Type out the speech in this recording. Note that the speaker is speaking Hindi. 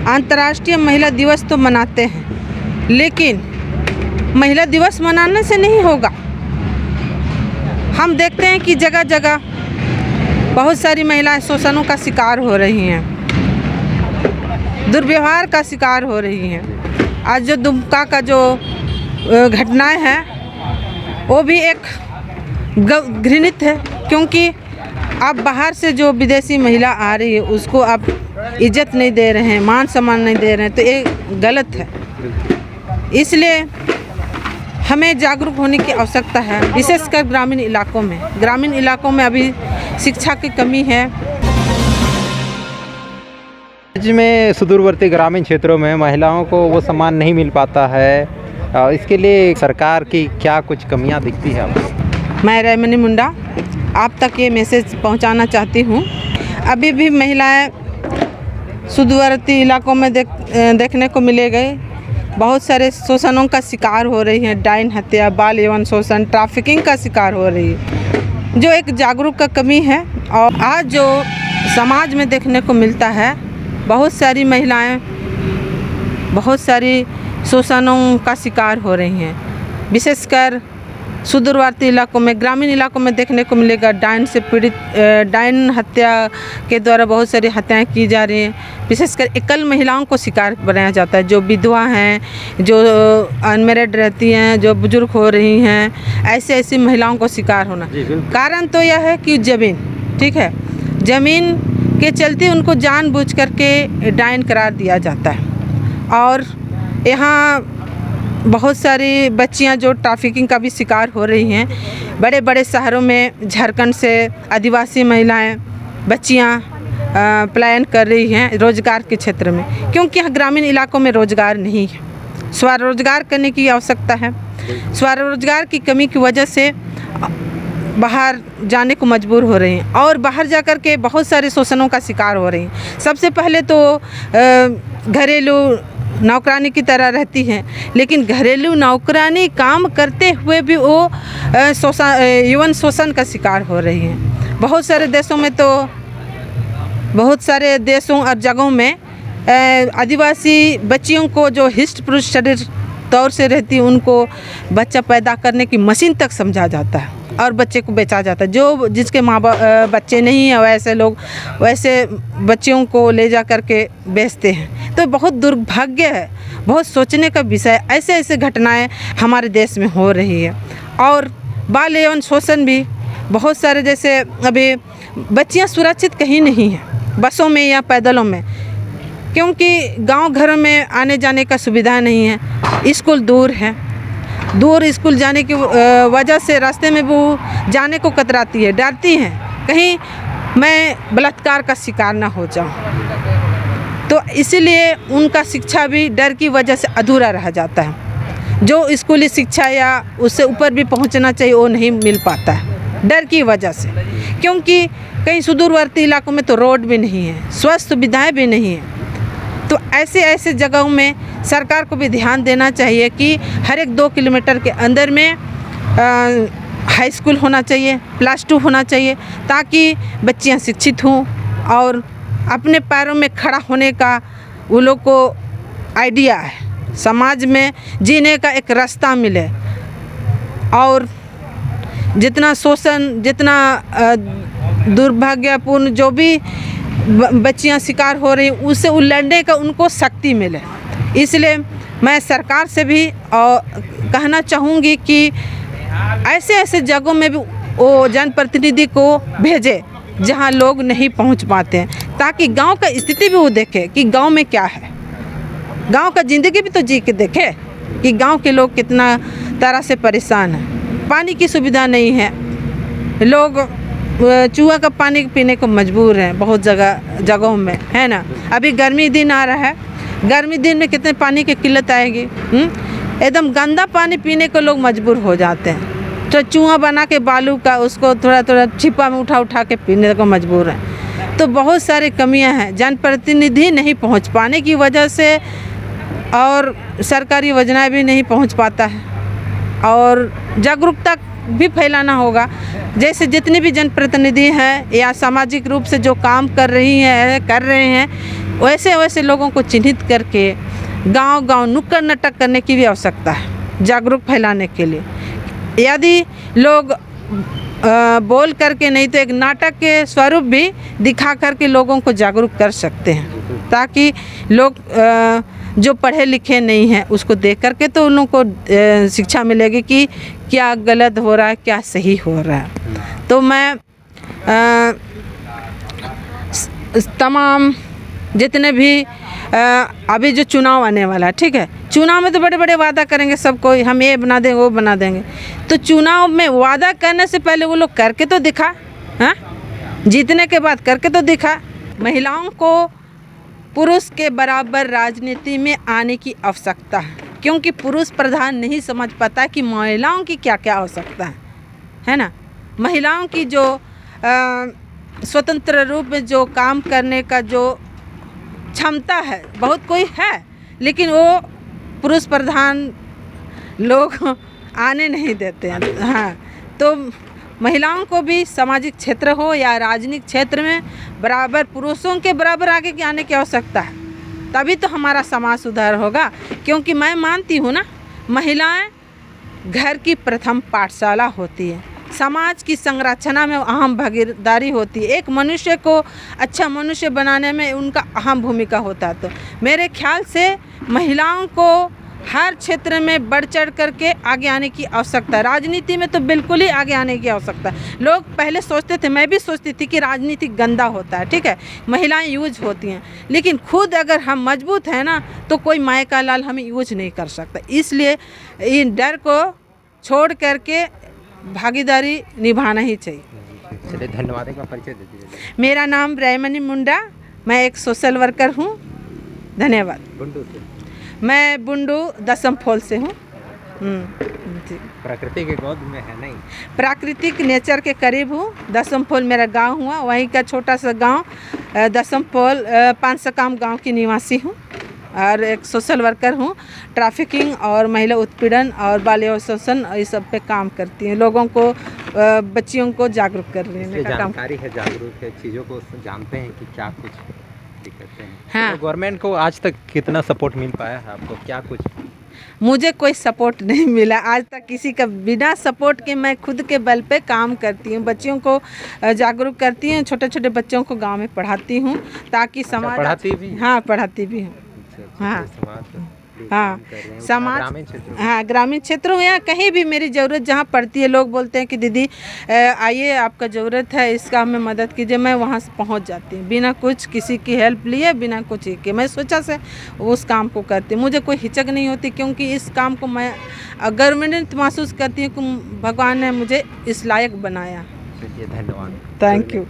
अंतर्राष्ट्रीय महिला दिवस तो मनाते हैं, लेकिन महिला दिवस मनाने से नहीं होगा। हम देखते हैं कि जगह जगह बहुत सारी महिलाएं शोषणों का शिकार हो रही हैं, दुर्व्यवहार का शिकार हो रही हैं। आज जो दुमका का जो घटनाएं हैं वो भी एक घृणित है, क्योंकि आप बाहर से जो विदेशी महिला आ रही है उसको आप इज्जत नहीं दे रहे हैं, मान सम्मान नहीं दे रहे हैं, तो ये गलत है। इसलिए हमें जागरूक होने की आवश्यकता है, विशेषकर ग्रामीण इलाकों में। ग्रामीण इलाकों में अभी शिक्षा की कमी है। राज्य में सुदूरवर्ती ग्रामीण क्षेत्रों में महिलाओं को वो सम्मान नहीं मिल पाता है, इसके लिए सरकार की क्या कुछ कमियां दिखती है आपको? मैं रेमनी मुंडा आप तक ये मैसेज पहुंचाना चाहती हूं। अभी भी महिलाएं सुदूरवर्ती इलाकों में देखने को मिले गए बहुत सारे शोषणों का शिकार हो रही हैं। डायन हत्या, बाल यौन शोषण, ट्रैफिकिंग का शिकार हो रही है, जो एक जागरूक का कमी है। और आज जो समाज में देखने को मिलता है, बहुत सारी महिलाएं बहुत सारी शोषणों का शिकार हो रही हैं। विशेषकर सुदूरवर्ती इलाकों में, ग्रामीण इलाकों में देखने को मिलेगा डायन से पीड़ित, डायन हत्या के द्वारा बहुत सारी हत्याएं की जा रही हैं। विशेषकर एकल महिलाओं को शिकार बनाया जाता है, जो विधवा हैं, जो अनमेरिड रहती हैं, जो बुजुर्ग हो रही हैं, ऐसी महिलाओं को शिकार होना। कारण तो यह है कि ज़मीन, ठीक है, ज़मीन के चलते उनको जानबूझ करके डायन करार दिया जाता है। और यहाँ बहुत सारी बच्चियां जो ट्रैफिकिंग का भी शिकार हो रही हैं। बड़े बड़े शहरों में झारखंड से आदिवासी महिलाएं, बच्चियां पलायन कर रही हैं रोजगार के क्षेत्र में, क्योंकि यहाँ ग्रामीण इलाकों में रोजगार नहीं है। स्वरोजगार करने की आवश्यकता है। स्वरोजगार की कमी की वजह से बाहर जाने को मजबूर हो रही हैं और बाहर जाकर के बहुत सारे शोषणों का शिकार हो रही हैं। सबसे पहले तो घरेलू नौकरानी की तरह रहती हैं, लेकिन घरेलू नौकरानी काम करते हुए भी वो यौन शोषण का शिकार हो रही हैं। बहुत सारे देशों में तो, बहुत सारे देशों और जगहों में आदिवासी बच्चियों को जो हिष्ट पुरुष शरीर तौर से रहती है, उनको बच्चा पैदा करने की मशीन तक समझा जाता है और बच्चे को बेचा जाता है। जो जिसके माँ बाप बच्चे नहीं हैं, वैसे लोग वैसे बच्चियों को ले जा कर के बेचते हैं। तो बहुत दुर्भाग्य है, बहुत सोचने का विषय। ऐसे घटनाएं हमारे देश में हो रही है। और बाल यौन शोषण भी बहुत सारे, जैसे अभी बच्चियां सुरक्षित कहीं नहीं हैं, बसों में या पैदलों में, क्योंकि गांव घरों में आने जाने का सुविधा नहीं है। स्कूल दूर है, दूर स्कूल जाने की वजह से रास्ते में वो जाने को कतराती है, डरती हैं कहीं मैं बलात्कार का शिकार ना हो जाऊं। तो इसीलिए उनका शिक्षा भी डर की वजह से अधूरा रह जाता है। जो स्कूली शिक्षा या उससे ऊपर भी पहुंचना चाहिए वो नहीं मिल पाता है डर की वजह से, क्योंकि कहीं सुदूरवर्ती इलाकों में तो रोड भी नहीं है, स्वास्थ्य सुविधाएँ भी नहीं हैं। तो ऐसे जगहों में सरकार को भी ध्यान देना चाहिए कि हर एक 2 किलोमीटर के अंदर में हाई स्कूल होना चाहिए, +2 होना चाहिए, ताकि बच्चियां शिक्षित हों और अपने पैरों में खड़ा होने का वो लोग को आइडिया है, समाज में जीने का एक रास्ता मिले। और जितना शोषण, जितना दुर्भाग्यपूर्ण जो भी बच्चियां शिकार हो रही, उससे लड़ने का उनको शक्ति मिले। इसलिए मैं सरकार से भी कहना चाहूँगी कि ऐसे जगहों में भी वो जनप्रतिनिधि को भेजे जहां लोग नहीं पहुंच पाते हैं, ताकि गांव का स्थिति भी वो देखे कि गांव में क्या है, गांव का ज़िंदगी भी तो जी के देखे कि गांव के लोग कितना तरह से परेशान हैं। पानी की सुविधा नहीं है, लोग चूहा का पानी पीने को मजबूर हैं बहुत जगहों में, है ना। अभी गर्मी दिन आ रहा है, गर्मी दिन में कितने पानी की किल्लत आएगी। एकदम गंदा पानी पीने को लोग मजबूर हो जाते हैं। तो चूहा बना के बालू का उसको थोड़ा छिपा में उठा के पीने को मजबूर हैं। तो बहुत सारी कमियां हैं, जनप्रतिनिधि नहीं पहुंच पाने की वजह से, और सरकारी योजनाएं भी नहीं पहुंच पाता है, और जागरूकता भी फैलाना होगा। जैसे जितने भी जनप्रतिनिधि हैं या सामाजिक रूप से जो काम कर रहे हैं वैसे वैसे लोगों को चिन्हित करके गांव-गांव नुक्कड़ नाटक करने की भी आवश्यकता है जागरूक फैलाने के लिए। यदि लोग बोल करके नहीं तो एक नाटक के स्वरूप भी दिखा करके लोगों को जागरूक कर सकते हैं, ताकि लोग जो पढ़े लिखे नहीं हैं उसको देख करके तो उन लोगों को शिक्षा मिलेगी कि क्या गलत हो रहा है क्या सही हो रहा है। तो मैं तमाम जितने भी अभी जो चुनाव आने वाला है, ठीक है, चुनाव में तो बड़े बड़े वादा करेंगे सबको, हम ये बना देंगे वो बना देंगे। तो चुनाव में वादा करने से पहले वो लोग करके तो दिखा, हाँ, जीतने के बाद करके तो दिखा। महिलाओं को पुरुष के बराबर राजनीति में आने की आवश्यकता है, क्योंकि पुरुष प्रधान नहीं समझ पाता कि महिलाओं की क्या क्या आवश्यकता है ना। महिलाओं की जो स्वतंत्र रूप में जो काम करने का जो क्षमता है बहुत कोई है, लेकिन वो पुरुष प्रधान लोग आने नहीं देते हैं। हाँ, तो महिलाओं को भी सामाजिक क्षेत्र हो या राजनीतिक क्षेत्र में बराबर पुरुषों के बराबर आगे के आने की आवश्यकता है, तभी तो हमारा समाज सुधार होगा। क्योंकि मैं मानती हूँ ना, महिलाएं घर की प्रथम पाठशाला होती है, समाज की संरचना में अहम भागीदारी होती है, एक मनुष्य को अच्छा मनुष्य बनाने में उनका अहम भूमिका होता है। तो मेरे ख्याल से महिलाओं को हर क्षेत्र में बढ़ चढ़ करके आगे आने की आवश्यकता है। राजनीति में तो बिल्कुल ही आगे आने की आवश्यकता है। लोग पहले सोचते थे, मैं भी सोचती थी कि राजनीति गंदा होता है, ठीक है, महिलाएं यूज होती हैं, लेकिन खुद अगर हम मजबूत हैं ना तो कोई माय का लाल हमें यूज नहीं कर सकता। इसलिए इन डर को छोड़ करके भागीदारी निभाना ही चाहिए। चलिए, धन्यवाद। एक बार परिचय दे दीजिए। मेरा नाम रायमणि मुंडा, मैं एक सोशल वर्कर हूँ। धन्यवाद। बुंडू से? मैं बुंडू दसम फॉल से हूँ। प्रकृति के गोद में है नहीं? प्राकृतिक नेचर के करीब हूँ। दसम फॉल मेरा गांव हुआ, वहीं का छोटा सा गांव दसम फॉल 500 काम गाँव की निवासी हूँ और एक सोशल वर्कर हूँ। ट्रैफिकिंग और महिला उत्पीड़न और बाल यौन शोषण इस सब पे काम करती हैं, लोगों को बच्चियों को जागरूक करने का काम। जानकारी है, जागरूक है, चीज़ों को जानते हैं कि क्या कुछ दिक्कतें हैं। हाँ, तो गवर्नमेंट को आज तक कितना सपोर्ट मिल पाया है आपको? क्या कुछ? मुझे कोई सपोर्ट नहीं मिला आज तक किसी का। बिना सपोर्ट के मैं खुद के बल पे काम करती हूँ, बच्चियों को जागरूक करती हूँ, छोटे छोटे बच्चों को गांव में पढ़ाती हूँ ताकि समाज। पढ़ाती भी? हाँ, पढ़ाती भी हूँ। हाँ हाँ, समाज, हाँ, ग्रामीण क्षेत्रों में या कहीं भी मेरी ज़रूरत जहाँ पड़ती है, लोग बोलते हैं कि दीदी आइए आपका ज़रूरत है, इसका हमें मदद कीजिए, मैं वहाँ से पहुँच जाती हूँ बिना कुछ किसी की हेल्प लिए, बिना कुछ ही के मैं सोचा से उस काम को करती हूँ। मुझे कोई हिचक नहीं होती, क्योंकि इस काम को मैं गर्वमेंट महसूस करती हूँ कि भगवान ने मुझे इस लायक बनाया। धन्यवाद। Thank you.